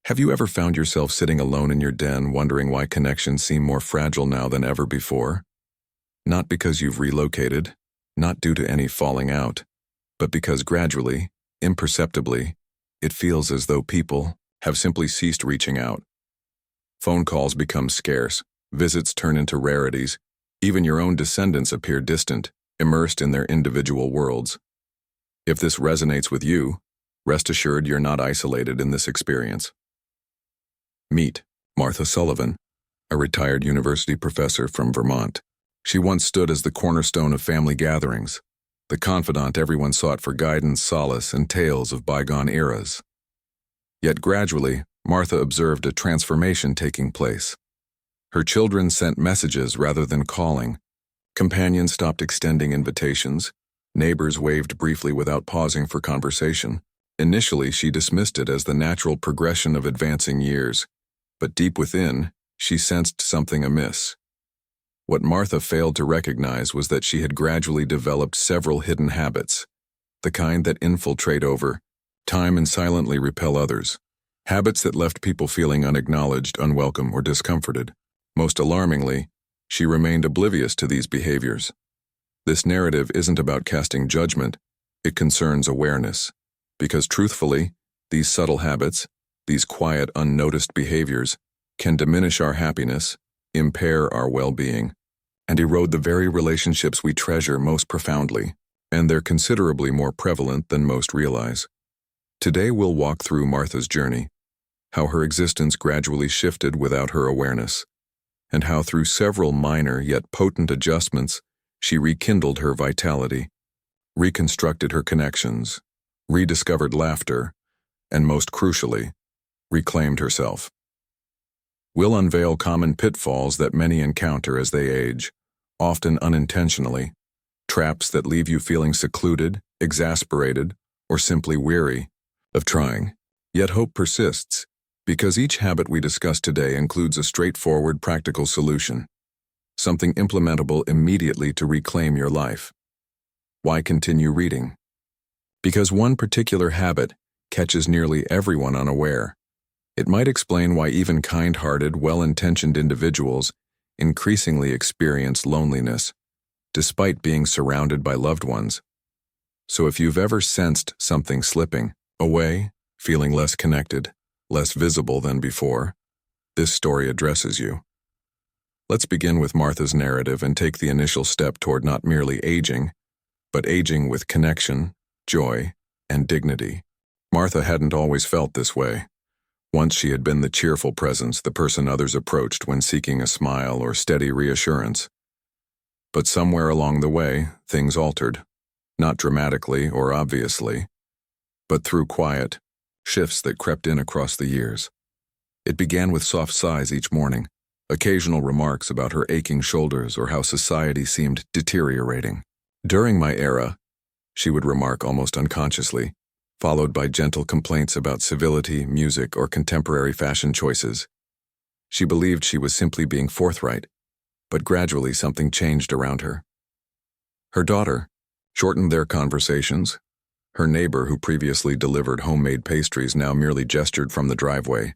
Have you ever found yourself sitting alone in your den wondering why connections seem more fragile now than ever before? Not because you've relocated, not due to any falling out, but because gradually, imperceptibly, it feels as though people have simply ceased reaching out. Phone calls become scarce, visits turn into rarities, even your own descendants appear distant, immersed in their individual worlds. If this resonates with you, rest assured you're not isolated in this experience. Meet Martha Sullivan, a retired university professor from Vermont. She once stood as the cornerstone of family gatherings, the confidant everyone sought for guidance, solace, and tales of bygone eras. Yet gradually, Martha observed a transformation taking place. Her children sent messages rather than calling. Companions stopped extending invitations. Neighbors waved briefly without pausing for conversation. Initially, she dismissed it as the natural progression of advancing years, but deep within, she sensed something amiss. What Martha failed to recognize was that she had gradually developed several hidden habits, the kind that infiltrate over time and silently repel others. Habits that left people feeling unacknowledged, unwelcome, or discomforted. Most alarmingly, she remained oblivious to these behaviors. This narrative isn't about casting judgment, it concerns awareness. Because truthfully, these subtle habits, these quiet, unnoticed behaviors, can diminish our happiness, impair our well-being, and erode the very relationships we treasure most profoundly, and they're considerably more prevalent than most realize. Today we'll walk through Martha's journey, how her existence gradually shifted without her awareness, and how through several minor yet potent adjustments, she rekindled her vitality, reconstructed her connections, rediscovered laughter, and most crucially, reclaimed herself. We'll unveil common pitfalls that many encounter as they age, often unintentionally, traps that leave you feeling secluded, exasperated, or simply weary of trying. Yet hope persists, because each habit we discuss today includes a straightforward, practical solution, something implementable immediately to reclaim your life. Why continue reading? Because one particular habit catches nearly everyone unaware. It might explain why even kind-hearted, well-intentioned individuals increasingly experience loneliness, despite being surrounded by loved ones. So if you've ever sensed something slipping away, feeling less connected, less visible than before, this story addresses you. Let's begin with Martha's narrative and take the initial step toward not merely aging, but aging with connection, joy, and dignity. Martha hadn't always felt this way. Once she had been the cheerful presence, the person others approached when seeking a smile or steady reassurance. But somewhere along the way, things altered. Not dramatically or obviously, but through quiet shifts that crept in across the years. It began with soft sighs each morning, occasional remarks about her aching shoulders or how society seemed deteriorating. "During my era," she would remark almost unconsciously, followed by gentle complaints about civility, music, or contemporary fashion choices. She believed she was simply being forthright, but gradually something changed around her. Her daughter shortened their conversations. Her neighbor who previously delivered homemade pastries now merely gestured from the driveway,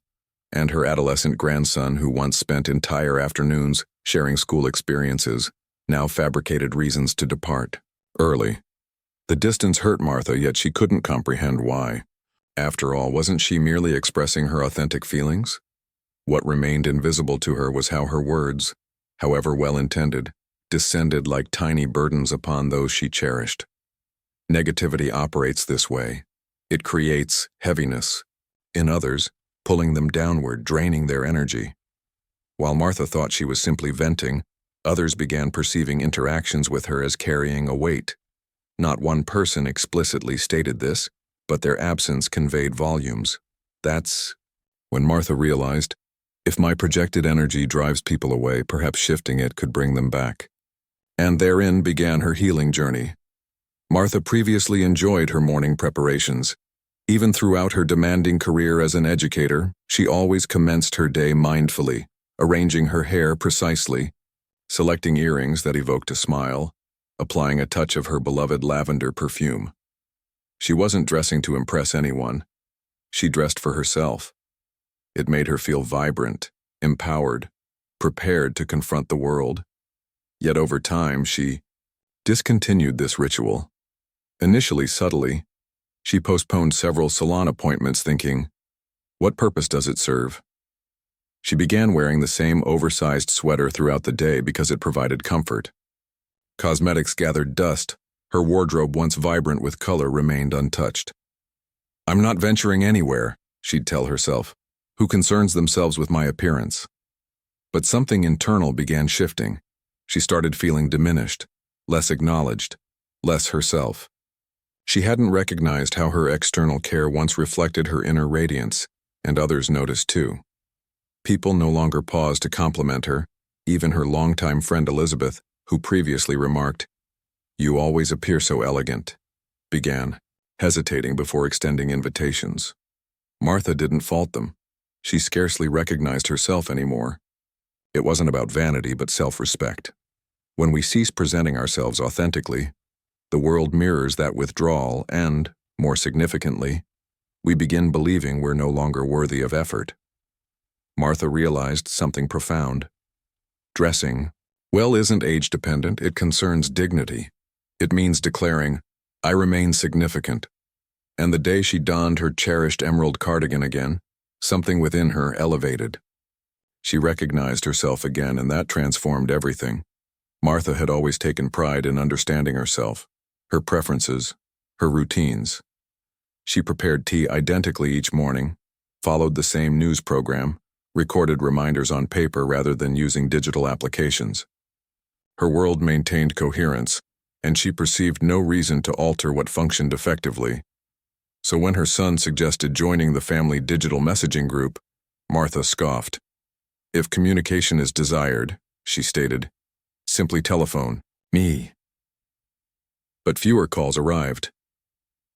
and her adolescent grandson who once spent entire afternoons sharing school experiences now fabricated reasons to depart early. The distance hurt Martha, yet she couldn't comprehend why. After all, wasn't she merely expressing her authentic feelings? What remained invisible to her was how her words, however well-intended, descended like tiny burdens upon those she cherished. Negativity operates this way. It creates heaviness in others, pulling them downward, draining their energy. While Martha thought she was simply venting, others began perceiving interactions with her as carrying a weight. Not one person explicitly stated this, but their absence conveyed volumes. That's when Martha realized, if my projected energy drives people away, perhaps shifting it could bring them back. And therein began her healing journey. Martha previously enjoyed her morning preparations. Even throughout her demanding career as an educator, she always commenced her day mindfully, arranging her hair precisely, selecting earrings that evoked a smile, applying a touch of her beloved lavender perfume. She wasn't dressing to impress anyone. She dressed for herself. It made her feel vibrant, empowered, prepared to confront the world. Yet over time, she discontinued this ritual. Initially subtly, she postponed several salon appointments thinking, what purpose does it serve? She began wearing the same oversized sweater throughout the day because it provided comfort. Cosmetics gathered dust. Her wardrobe, once vibrant with color, remained untouched. I'm not venturing anywhere, she'd tell herself. Who concerns themselves with my appearance? But something internal began shifting. She started feeling diminished, less acknowledged, less herself. She hadn't recognized how her external care once reflected her inner radiance, and others noticed too. People no longer paused to compliment her, even her longtime friend Elizabeth, who previously remarked, "You always appear so elegant," began, hesitating before extending invitations. Martha didn't fault them. She scarcely recognized herself anymore. It wasn't about vanity but self-respect. When we cease presenting ourselves authentically, the world mirrors that withdrawal and, more significantly, we begin believing we're no longer worthy of effort. Martha realized something profound. Dressing well isn't age-dependent, it concerns dignity. It means declaring, I remain significant. And the day she donned her cherished emerald cardigan again, something within her elevated. She recognized herself again, and that transformed everything. Martha had always taken pride in understanding herself, her preferences, her routines. She prepared tea identically each morning, followed the same news program, recorded reminders on paper rather than using digital applications. Her world maintained coherence, and she perceived no reason to alter what functioned effectively. So when her son suggested joining the family digital messaging group, Martha scoffed. If communication is desired, she stated, simply telephone me. But fewer calls arrived.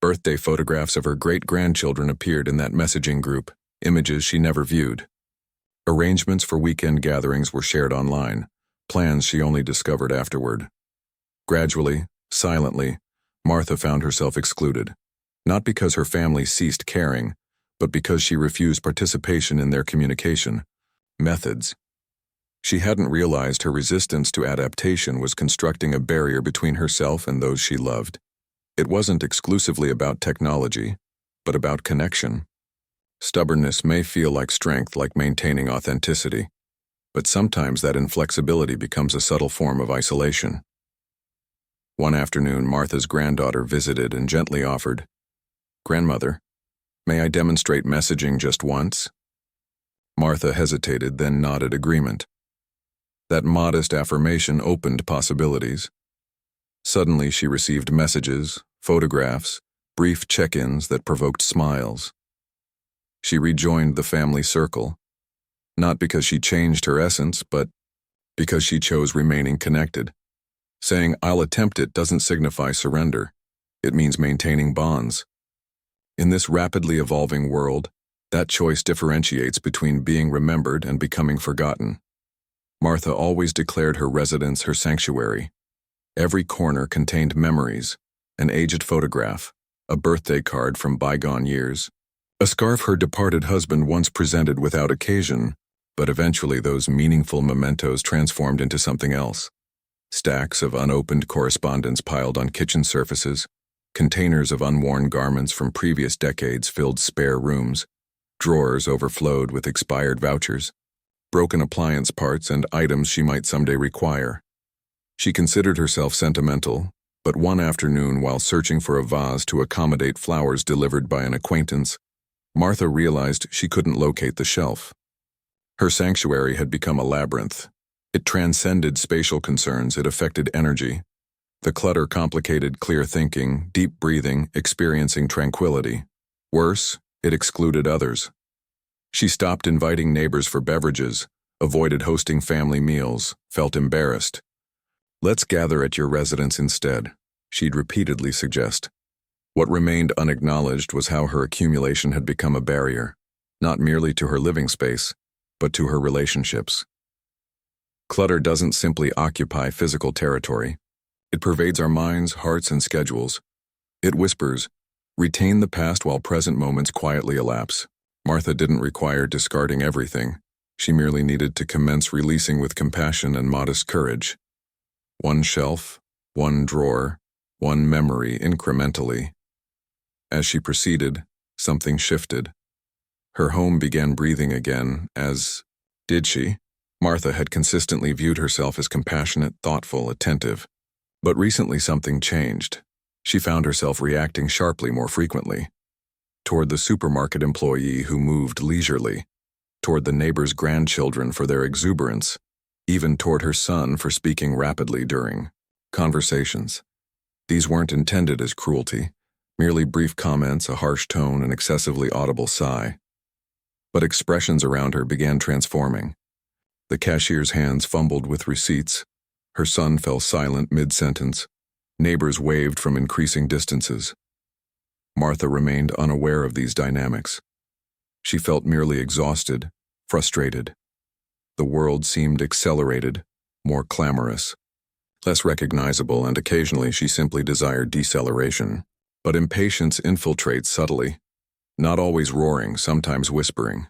Birthday photographs of her great-grandchildren appeared in that messaging group, images she never viewed. Arrangements for weekend gatherings were shared online, plans she only discovered afterward. Gradually, silently, Martha found herself excluded, not because her family ceased caring, but because she refused participation in their communication methods. She hadn't realized her resistance to adaptation was constructing a barrier between herself and those she loved. It wasn't exclusively about technology, but about connection. Stubbornness may feel like strength, like maintaining authenticity, but sometimes that inflexibility becomes a subtle form of isolation. One afternoon, Martha's granddaughter visited and gently offered, "Grandmother, may I demonstrate messaging just once?" Martha hesitated, then nodded agreement. That modest affirmation opened possibilities. Suddenly, she received messages, photographs, brief check-ins that provoked smiles. She rejoined the family circle, not because she changed her essence, but because she chose remaining connected. Saying, "I'll attempt it," doesn't signify surrender. It means maintaining bonds. In this rapidly evolving world, that choice differentiates between being remembered and becoming forgotten. Martha always declared her residence her sanctuary. Every corner contained memories, an aged photograph, a birthday card from bygone years, a scarf her departed husband once presented without occasion, but eventually those meaningful mementos transformed into something else. Stacks of unopened correspondence piled on kitchen surfaces, containers of unworn garments from previous decades filled spare rooms, drawers overflowed with expired vouchers, broken appliance parts and items she might someday require. She considered herself sentimental, but one afternoon while searching for a vase to accommodate flowers delivered by an acquaintance, Martha realized she couldn't locate the shelf. Her sanctuary had become a labyrinth. It transcended spatial concerns, it affected energy. The clutter complicated clear thinking, deep breathing, experiencing tranquility. Worse, it excluded others. She stopped inviting neighbors for beverages, avoided hosting family meals, felt embarrassed. "Let's gather at your residence instead," she'd repeatedly suggest. What remained unacknowledged was how her accumulation had become a barrier, not merely to her living space, but to her relationships. Clutter doesn't simply occupy physical territory. It pervades our minds, hearts, and schedules. It whispers, "Retain the past while present moments quietly elapse." Martha didn't require discarding everything. She merely needed to commence releasing with compassion and modest courage. One shelf, one drawer, one memory incrementally. As she proceeded, something shifted. Her home began breathing again as, did she? Martha had consistently viewed herself as compassionate, thoughtful, attentive. But recently something changed. She found herself reacting sharply more frequently. Toward the supermarket employee who moved leisurely, toward the neighbor's grandchildren for their exuberance, even toward her son for speaking rapidly during conversations. These weren't intended as cruelty, merely brief comments, a harsh tone, an excessively audible sigh. But expressions around her began transforming. The cashier's hands fumbled with receipts. Her son fell silent mid-sentence. Neighbors waved from increasing distances. Martha remained unaware of these dynamics. She felt merely exhausted, frustrated. The world seemed accelerated, more clamorous, less recognizable, and occasionally she simply desired deceleration. But impatience infiltrates subtly, not always roaring, sometimes whispering.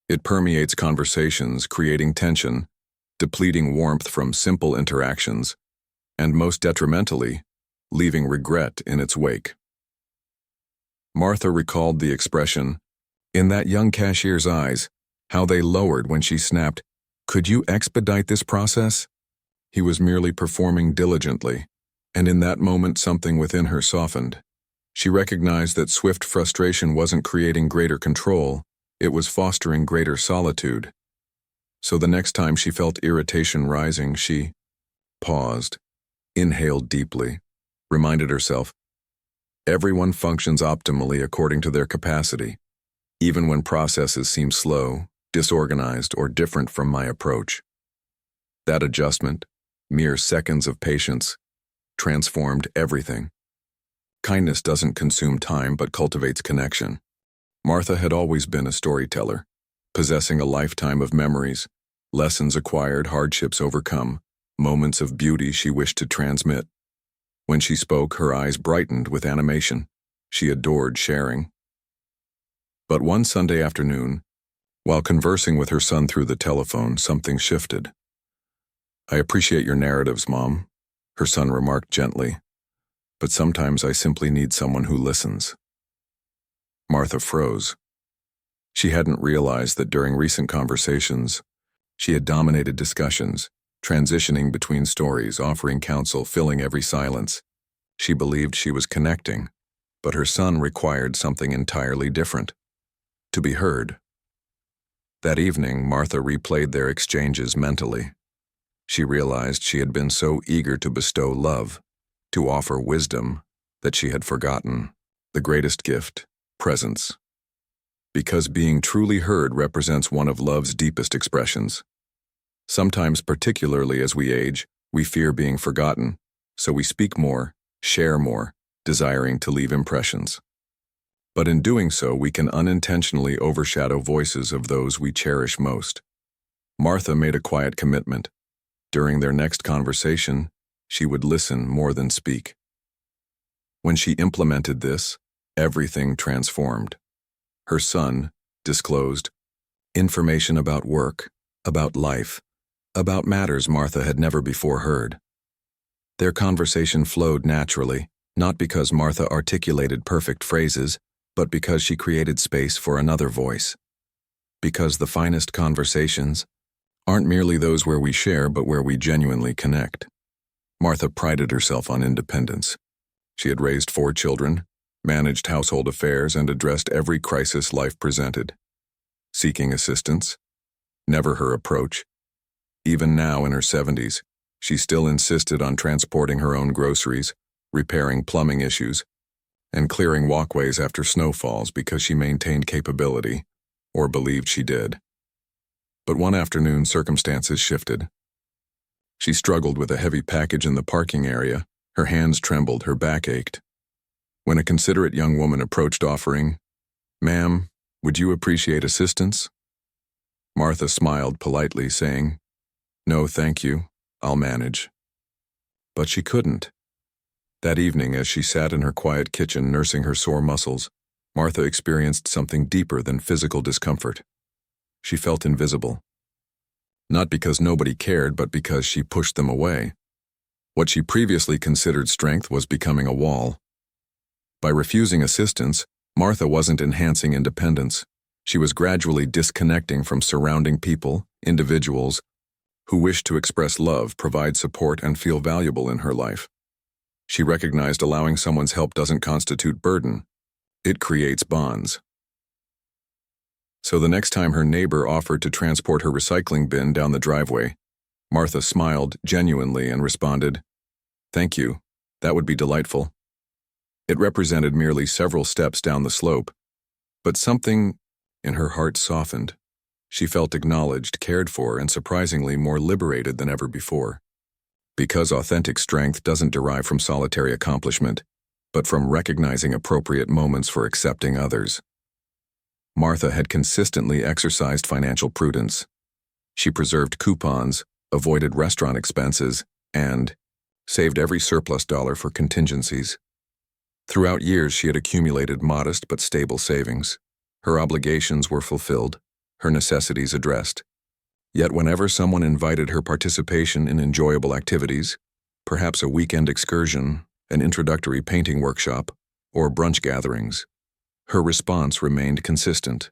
It permeates conversations, creating tension, depleting warmth from simple interactions, and most detrimentally, leaving regret in its wake. Martha recalled the expression, in that young cashier's eyes, how they lowered when she snapped, "Could you expedite this process?" He was merely performing diligently, and in that moment something within her softened. She recognized that swift frustration wasn't creating greater control, it was fostering greater solitude. So the next time she felt irritation rising, she paused, inhaled deeply, reminded herself, everyone functions optimally according to their capacity, even when processes seem slow, disorganized, or different from my approach. That adjustment, mere seconds of patience, transformed everything. Kindness doesn't consume time but cultivates connection. Martha had always been a storyteller, possessing a lifetime of memories, lessons acquired, hardships overcome, moments of beauty she wished to transmit. When she spoke, her eyes brightened with animation. She adored sharing. But one Sunday afternoon, while conversing with her son through the telephone, something shifted. "I appreciate your narratives, Mom," her son remarked gently, "but sometimes I simply need someone who listens." Martha froze. She hadn't realized that during recent conversations, she had dominated discussions, transitioning between stories, offering counsel, filling every silence. She believed she was connecting, but her son required something entirely different: to be heard. That evening, Martha replayed their exchanges mentally. She realized she had been so eager to bestow love, to offer wisdom, that she had forgotten the greatest gift, presence. Because being truly heard represents one of love's deepest expressions. Sometimes, particularly as we age, we fear being forgotten, so we speak more, share more, desiring to leave impressions. But in doing so, we can unintentionally overshadow voices of those we cherish most. Martha made a quiet commitment. During their next conversation, she would listen more than speak. When she implemented this, everything transformed. Her son disclosed information about work, about life, about matters Martha had never before heard. Their conversation flowed naturally, not because Martha articulated perfect phrases, but because she created space for another voice. Because the finest conversations aren't merely those where we share, but where we genuinely connect. Martha prided herself on independence. She had raised 4 children, managed household affairs, and addressed every crisis life presented. Seeking assistance? Never her approach. Even now in her 70s, she still insisted on transporting her own groceries, repairing plumbing issues, and clearing walkways after snowfalls because she maintained capability, or believed she did. But one afternoon, circumstances shifted. She struggled with a heavy package in the parking area. Her hands trembled, her back ached. When a considerate young woman approached offering, "Ma'am, would you appreciate assistance?" Martha smiled politely, saying, "No, thank you, I'll manage." But she couldn't. That evening, as she sat in her quiet kitchen nursing her sore muscles, Martha experienced something deeper than physical discomfort. She felt invisible. Not because nobody cared, but because she pushed them away. What she previously considered strength was becoming a wall. By refusing assistance, Martha wasn't enhancing independence. She was gradually disconnecting from surrounding people, individuals, who wished to express love, provide support, and feel valuable in her life. She recognized allowing someone's help doesn't constitute burden. It creates bonds. So the next time her neighbor offered to transport her recycling bin down the driveway, Martha smiled genuinely and responded, "Thank you, that would be delightful." It represented merely several steps down the slope, but something in her heart softened. She felt acknowledged, cared for, and surprisingly more liberated than ever before. Because authentic strength doesn't derive from solitary accomplishment, but from recognizing appropriate moments for accepting others. Martha had consistently exercised financial prudence. She preserved coupons, avoided restaurant expenses, and saved every surplus dollar for contingencies. Throughout years, she had accumulated modest but stable savings. Her obligations were fulfilled, her necessities addressed. Yet whenever someone invited her participation in enjoyable activities, perhaps a weekend excursion, an introductory painting workshop, or brunch gatherings, her response remained consistent.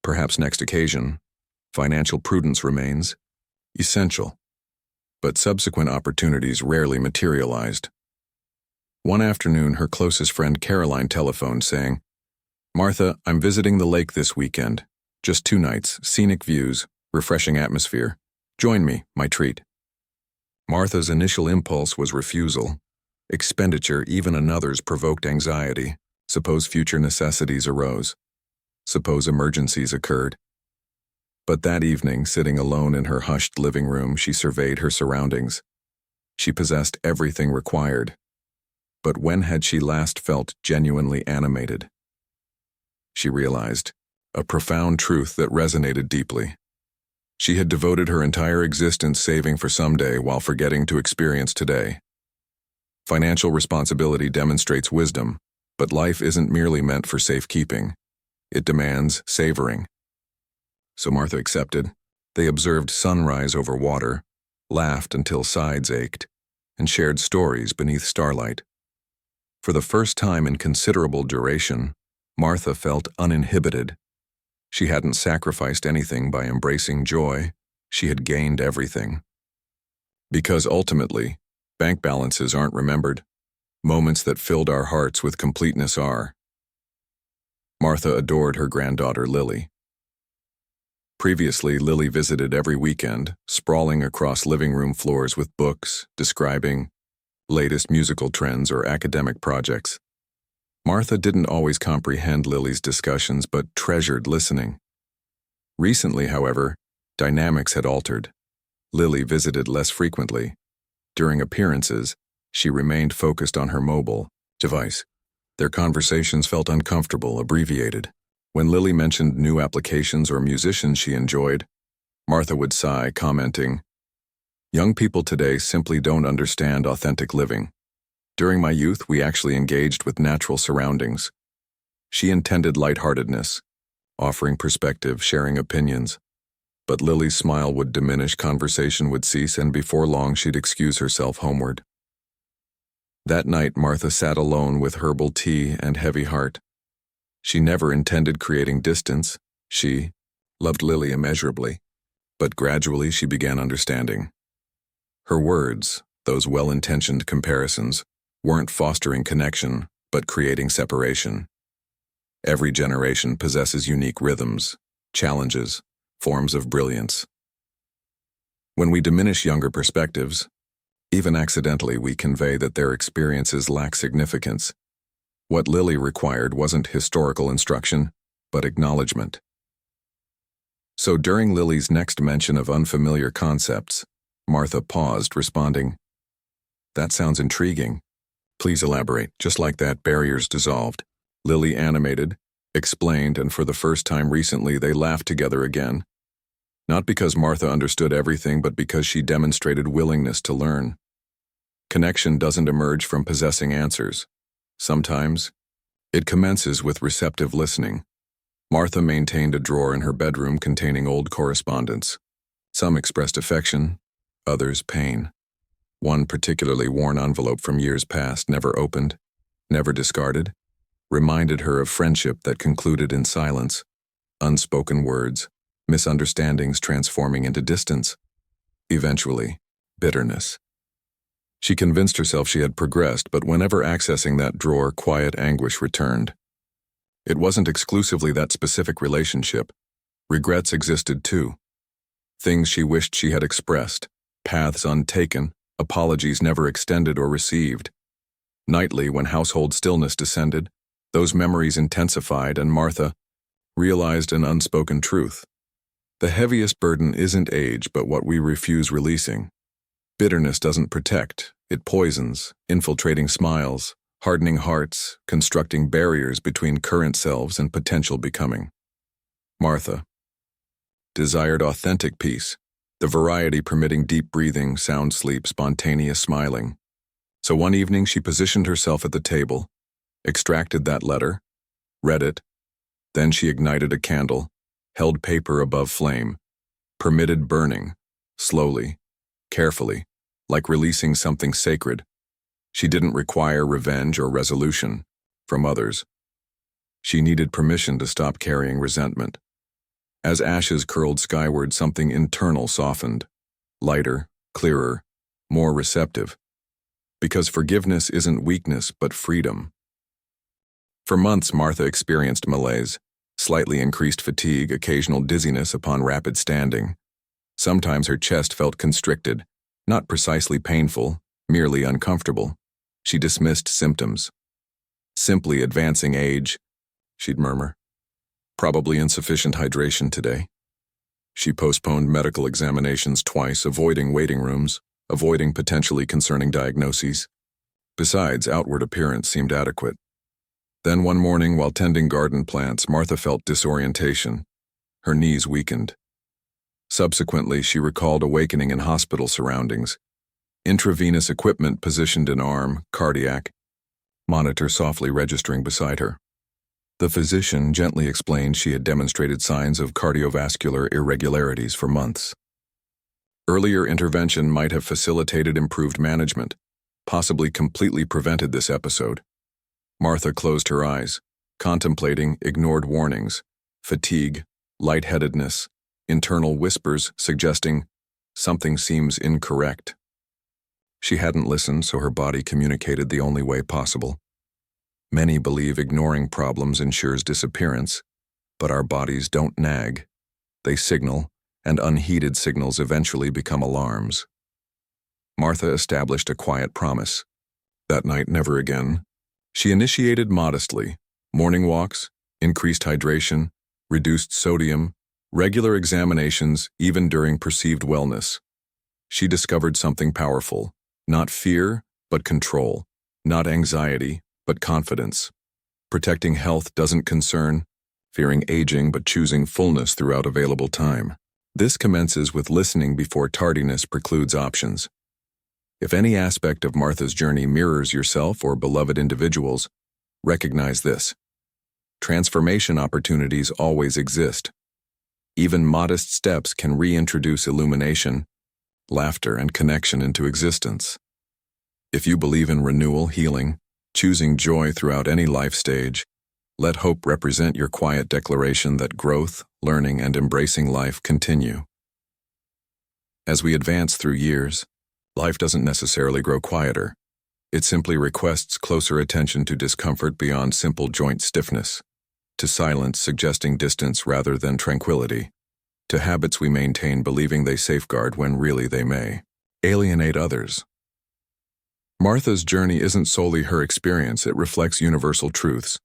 Perhaps next occasion, financial prudence remains essential, but subsequent opportunities rarely materialized. One afternoon, her closest friend Caroline telephoned saying, "Martha, I'm visiting the lake this weekend. Just 2 nights, scenic views, refreshing atmosphere. Join me, my treat." Martha's initial impulse was refusal. Expenditure, even another's, provoked anxiety. Suppose future necessities arose. Suppose emergencies occurred. But that evening, sitting alone in her hushed living room, she surveyed her surroundings. She possessed everything required. But when had she last felt genuinely animated? She realized a profound truth that resonated deeply. She had devoted her entire existence saving for someday while forgetting to experience today. Financial responsibility demonstrates wisdom, but life isn't merely meant for safekeeping. It demands savoring. So Martha accepted. They observed sunrise over water, laughed until sides ached, and shared stories beneath starlight. For the first time in considerable duration, Martha felt uninhibited. She hadn't sacrificed anything by embracing joy. She had gained everything. Because ultimately, bank balances aren't remembered. Moments that filled our hearts with completeness are. Martha adored her granddaughter Lily. Previously, Lily visited every weekend, sprawling across living room floors with books, describing latest musical trends or academic projects. Martha didn't always comprehend Lily's discussions but treasured listening. Recently, however, dynamics had altered. Lily visited less frequently. During appearances, she remained focused on her mobile device. Their conversations felt uncomfortable, abbreviated. When Lily mentioned new applications or musicians she enjoyed, Martha would sigh, commenting, "Young people today simply don't understand authentic living. During my youth, we actually engaged with natural surroundings." She intended lightheartedness, offering perspective, sharing opinions. But Lily's smile would diminish, conversation would cease, and before long she'd excuse herself homeward. That night, Martha sat alone with herbal tea and heavy heart. She never intended creating distance. She loved Lily immeasurably, but gradually she began understanding. Her words, those well-intentioned comparisons, weren't fostering connection, but creating separation. Every generation possesses unique rhythms, challenges, forms of brilliance. When we diminish younger perspectives, even accidentally, we convey that their experiences lack significance. What Lily required wasn't historical instruction, but acknowledgement. So during Lily's next mention of unfamiliar concepts, Martha paused, responding, "That sounds intriguing. Please elaborate." Just like that, barriers dissolved. Lily animated, explained, and for the first time recently, they laughed together again. Not because Martha understood everything, but because she demonstrated willingness to learn. Connection doesn't emerge from possessing answers. Sometimes, It commences with receptive listening. Martha maintained a drawer in her bedroom containing old correspondence. Some expressed affection, others pain. One particularly worn envelope from years past, never opened, never discarded, reminded her of friendship that concluded in silence, unspoken words, misunderstandings transforming into distance. Eventually, bitterness. She convinced herself she had progressed, but whenever accessing that drawer, quiet anguish returned. It wasn't exclusively that specific relationship. Regrets existed too. Things she wished she had expressed, paths untaken, apologies never extended or received. Nightly, when household stillness descended, those memories intensified, and Martha realized an unspoken truth. The heaviest burden isn't age, but what we refuse releasing. Bitterness doesn't protect, it poisons, infiltrating smiles, hardening hearts, constructing barriers between current selves and potential becoming. Martha desired authentic peace, the variety permitting deep breathing, sound sleep, spontaneous smiling. So one evening she positioned herself at the table, extracted that letter, read it, then she ignited a candle, held paper above flame, permitted burning, slowly, carefully, like releasing something sacred. She didn't require revenge or resolution from others. She needed permission to stop carrying resentment. As ashes curled skyward, something internal softened, lighter, clearer, more receptive. Because forgiveness isn't weakness, but freedom. For months, Martha experienced malaise, slightly increased fatigue, occasional dizziness upon rapid standing. Sometimes her chest felt constricted, not precisely painful, merely uncomfortable. She dismissed symptoms. Simply advancing age, she'd murmur. Probably insufficient hydration today. She postponed medical examinations twice, avoiding waiting rooms, avoiding potentially concerning diagnoses. Besides, outward appearance seemed adequate. Then one morning, while tending garden plants, Martha felt disorientation. Her knees weakened. Subsequently, she recalled awakening in hospital surroundings. Intravenous equipment positioned in arm, cardiac, monitor softly registering beside her. The physician gently explained she had demonstrated signs of cardiovascular irregularities for months. Earlier intervention might have facilitated improved management, possibly completely prevented this episode. Martha closed her eyes, contemplating ignored warnings, fatigue, lightheadedness, internal whispers suggesting something seems incorrect. She hadn't listened, so her body communicated the only way possible. Many believe ignoring problems ensures disappearance, but our bodies don't nag. They signal, and unheeded signals eventually become alarms. Martha established a quiet promise. That night, never again. She initiated modestly: morning walks, increased hydration, reduced sodium, regular examinations, even during perceived wellness. She discovered something powerful: not fear, but control; not anxiety, but confidence. Protecting health doesn't concern fearing aging, but choosing fullness throughout available time. This commences with listening before tardiness precludes options. If any aspect of Martha's journey mirrors yourself or beloved individuals, recognize this: transformation opportunities always exist. Even modest steps can reintroduce illumination, laughter, and connection into existence. If you believe in renewal, healing, choosing joy throughout any life stage, let hope represent your quiet declaration that growth, learning, and embracing life continue. As we advance through years, life doesn't necessarily grow quieter. It simply requests closer attention to discomfort beyond simple joint stiffness, to silence suggesting distance rather than tranquility, to habits we maintain believing they safeguard when really they may alienate others. Martha's journey isn't solely her experience, it reflects universal truths.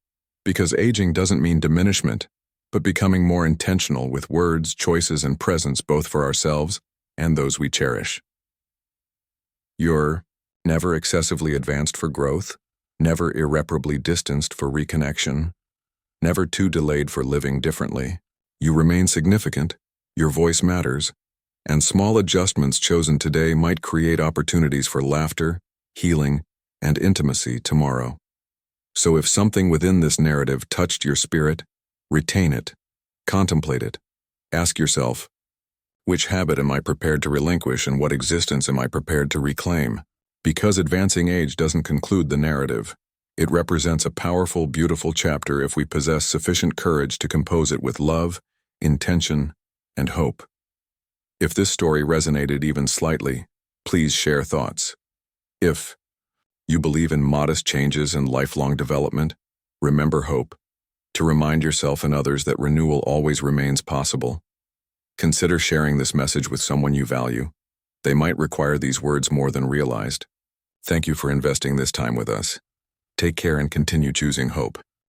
Because aging doesn't mean diminishment, but becoming more intentional with words, choices, and presence both for ourselves and those we cherish. You're never excessively advanced for growth, never irreparably distanced for reconnection, never too delayed for living differently. You remain significant, your voice matters, and small adjustments chosen today might create opportunities for laughter, healing, and intimacy tomorrow. So if something within this narrative touched your spirit, retain it, contemplate it. Ask yourself, which habit am I prepared to relinquish and what existence am I prepared to reclaim? Because advancing age doesn't conclude the narrative. It represents a powerful, beautiful chapter if we possess sufficient courage to compose it with love, intention, and hope. If this story resonated even slightly, please share thoughts. If you believe in modest changes and lifelong development, remember hope, to remind yourself and others that renewal always remains possible. Consider sharing this message with someone you value. They might require these words more than realized. Thank you for investing this time with us. Take care and continue choosing hope.